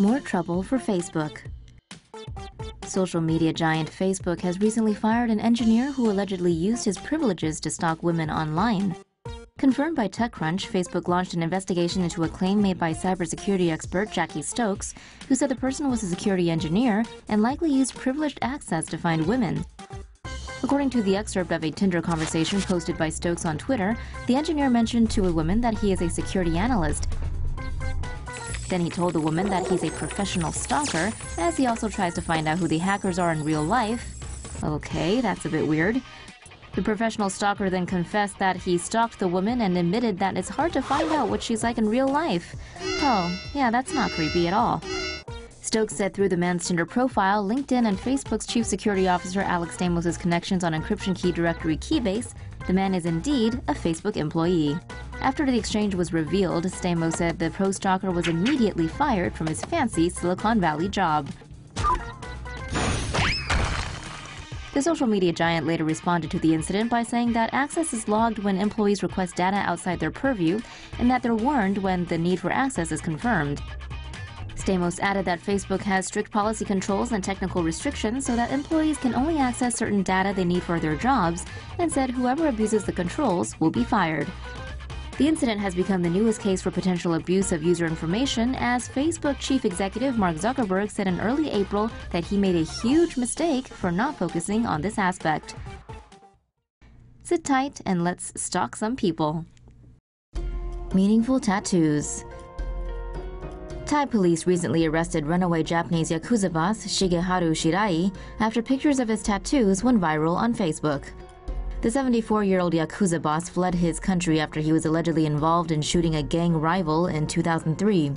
More trouble for Facebook. Social media giant Facebook has recently fired an engineer who allegedly used his privileges to stalk women online. Confirmed by TechCrunch, Facebook launched an investigation into a claim made by cybersecurity expert Jackie Stokes, who said the person was a security engineer and likely used privileged access to find women. According to the excerpt of a Tinder conversation posted by Stokes on Twitter, the engineer mentioned to a woman that he is a security analyst. Then he told the woman that he's a professional stalker, as he also tries to find out who the hackers are in real life. Okay, that's a bit weird. The professional stalker then confessed that he stalked the woman and admitted that it's hard to find out what she's like in real life. Oh, yeah, that's not creepy at all. Stokes said through the man's Tinder profile, LinkedIn, and Facebook's chief security officer Alex Stamos' connections on encryption key directory Keybase, the man is indeed a Facebook employee. After the exchange was revealed, Stamos said the pro stalker was immediately fired from his fancy Silicon Valley job. The social media giant later responded to the incident by saying that access is logged when employees request data outside their purview and that they're warned when the need for access is confirmed. Stamos added that Facebook has strict policy controls and technical restrictions so that employees can only access certain data they need for their jobs, and said whoever abuses the controls will be fired. The incident has become the newest case for potential abuse of user information, as Facebook chief executive Mark Zuckerberg said in early April that he made a huge mistake for not focusing on this aspect. Sit tight and let's stalk some people. Meaningful tattoos. Thai police recently arrested runaway Japanese Yakuza boss Shigeharu Shirai after pictures of his tattoos went viral on Facebook. The 74-year-old Yakuza boss fled his country after he was allegedly involved in shooting a gang rival in 2003.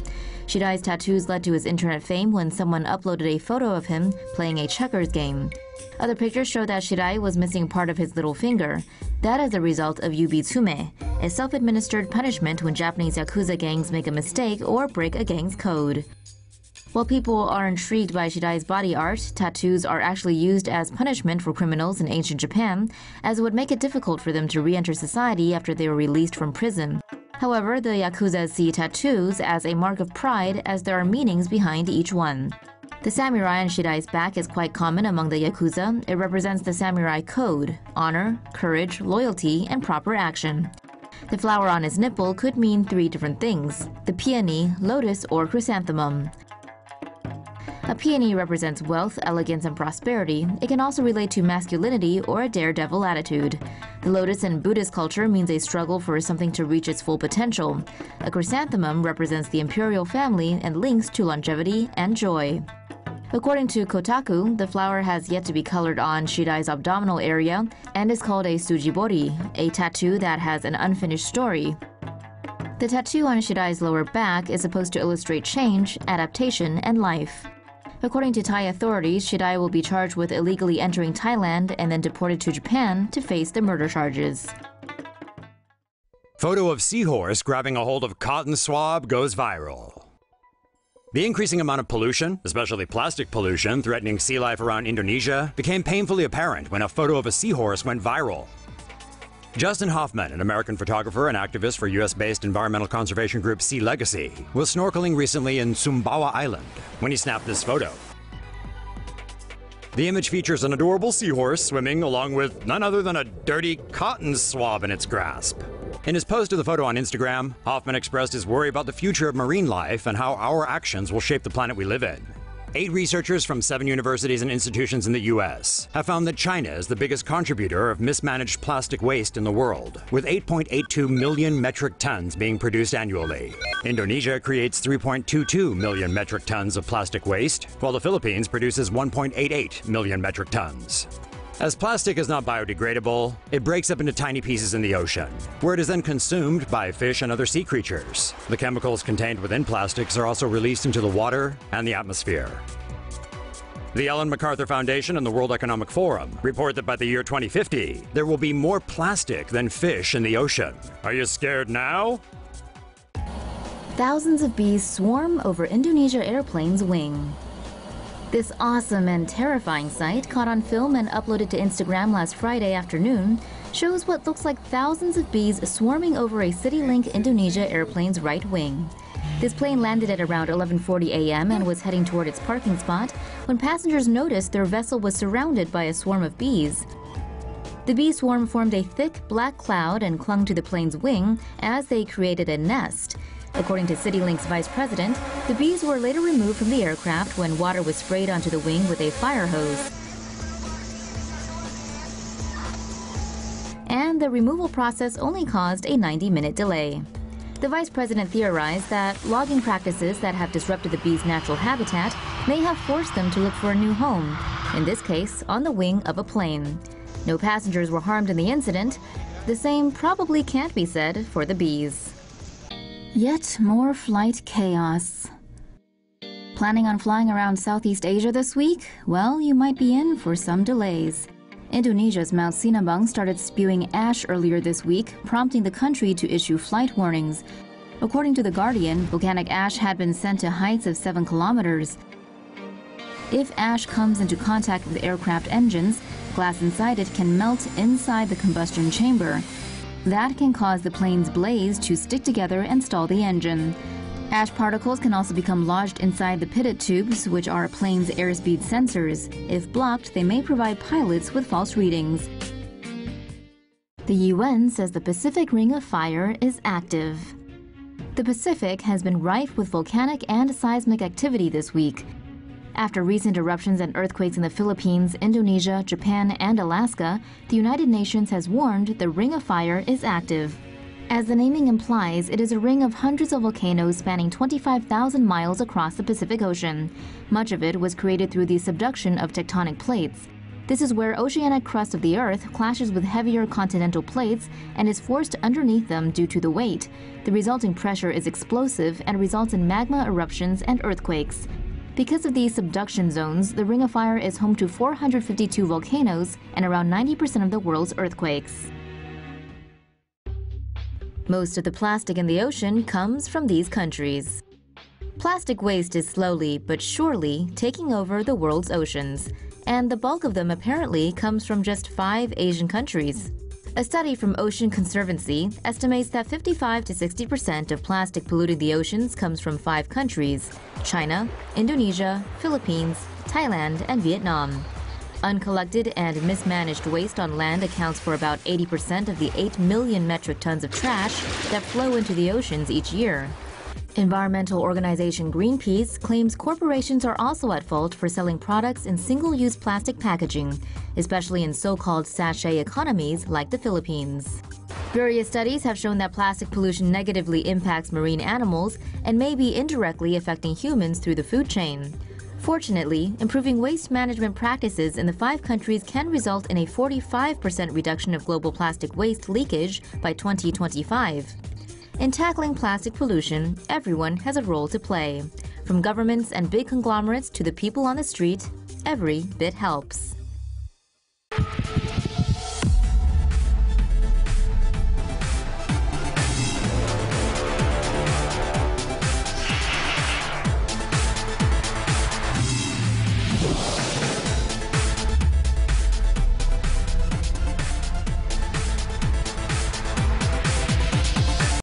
Shirai's tattoos led to his internet fame when someone uploaded a photo of him playing a checkers game. Other pictures show that Shirai was missing part of his little finger. That is the result of yubitsume, a self-administered punishment when Japanese Yakuza gangs make a mistake or break a gang's code. While people are intrigued by Shirai's body art, tattoos are actually used as punishment for criminals in ancient Japan, as it would make it difficult for them to re-enter society after they were released from prison. However, the Yakuza see tattoos as a mark of pride, as there are meanings behind each one. The samurai on Shirai's back is quite common among the Yakuza. It represents the samurai code: honor, courage, loyalty, and proper action. The flower on his nipple could mean 3 different things: the peony, lotus, or chrysanthemum. A peony represents wealth, elegance, and prosperity. It can also relate to masculinity or a daredevil attitude. The lotus in Buddhist culture means a struggle for something to reach its full potential. A chrysanthemum represents the imperial family and links to longevity and joy. According to Kotaku, the flower has yet to be colored on Shirai's abdominal area and is called a tsujibori, a tattoo that has an unfinished story. The tattoo on Shirai's lower back is supposed to illustrate change, adaptation, and life. According to Thai authorities, Shirai will be charged with illegally entering Thailand and then deported to Japan to face the murder charges. Photo of seahorse grabbing a hold of cotton swab goes viral. The increasing amount of pollution, especially plastic pollution, threatening sea life around Indonesia, became painfully apparent when a photo of a seahorse went viral. Justin Hoffman, an American photographer and activist for US-based environmental conservation group Sea Legacy, was snorkeling recently in Sumbawa Island when he snapped this photo. The image features an adorable seahorse swimming along with none other than a dirty cotton swab in its grasp. In his post of the photo on Instagram, Hoffman expressed his worry about the future of marine life and how our actions will shape the planet we live in. 8 researchers from 7 universities and institutions in the US have found that China is the biggest contributor of mismanaged plastic waste in the world, with 8.82 million metric tons being produced annually. Indonesia creates 3.22 million metric tons of plastic waste, while the Philippines produces 1.88 million metric tons. As plastic is not biodegradable, it breaks up into tiny pieces in the ocean, where it is then consumed by fish and other sea creatures. The chemicals contained within plastics are also released into the water and the atmosphere. The Ellen MacArthur Foundation and the World Economic Forum report that by the year 2050, there will be more plastic than fish in the ocean. Are you scared now? Thousands of bees swarm over Indonesia airplane's wing. This awesome and terrifying sight, caught on film and uploaded to Instagram last Friday afternoon, shows what looks like thousands of bees swarming over a CityLink Indonesia airplane's right wing. This plane landed at around 11:40 a.m. and was heading toward its parking spot when passengers noticed their vessel was surrounded by a swarm of bees. The bee swarm formed a thick black cloud and clung to the plane's wing as they created a nest. According to CityLink's vice president, the bees were later removed from the aircraft when water was sprayed onto the wing with a fire hose. And the removal process only caused a 90-minute delay. The vice president theorized that logging practices that have disrupted the bees' natural habitat may have forced them to look for a new home, in this case on the wing of a plane. No passengers were harmed in the incident. The same probably can't be said for the bees. Yet more flight chaos. Planning on flying around Southeast Asia this week? Well, you might be in for some delays. Indonesia's Mount Sinabung started spewing ash earlier this week, prompting the country to issue flight warnings. According to The Guardian, volcanic ash had been sent to heights of 7 kilometers. If ash comes into contact with aircraft engines, glass inside it can melt inside the combustion chamber. That can cause the plane's blades to stick together and stall the engine. Ash particles can also become lodged inside the pitot tubes, which are a plane's airspeed sensors. If blocked, they may provide pilots with false readings. The UN says the Pacific Ring of Fire is active. The Pacific has been rife with volcanic and seismic activity this week. After recent eruptions and earthquakes in the Philippines, Indonesia, Japan, and Alaska, the United Nations has warned the Ring of Fire is active. As the naming implies, it is a ring of hundreds of volcanoes spanning 25,000 miles across the Pacific Ocean. Much of it was created through the subduction of tectonic plates. This is where oceanic crust of the Earth clashes with heavier continental plates and is forced underneath them due to the weight. The resulting pressure is explosive and results in magma eruptions and earthquakes. Because of these subduction zones, the Ring of Fire is home to 452 volcanoes and around 90% of the world's earthquakes. Most of the plastic in the ocean comes from these countries. Plastic waste is slowly but surely taking over the world's oceans, and the bulk of them apparently comes from just 5 Asian countries. A study from Ocean Conservancy estimates that 55 to 60% of plastic polluting the oceans comes from 5 countries: China, Indonesia, Philippines, Thailand, and Vietnam. Uncollected and mismanaged waste on land accounts for about 80% of the 8 million metric tons of trash that flow into the oceans each year. Environmental organization Greenpeace claims corporations are also at fault for selling products in single-use plastic packaging, especially in so-called sachet economies like the Philippines. Various studies have shown that plastic pollution negatively impacts marine animals and may be indirectly affecting humans through the food chain. Fortunately, improving waste management practices in the 5 countries can result in a 45% reduction of global plastic waste leakage by 2025. In tackling plastic pollution, everyone has a role to play. From governments and big conglomerates to the people on the street, every bit helps.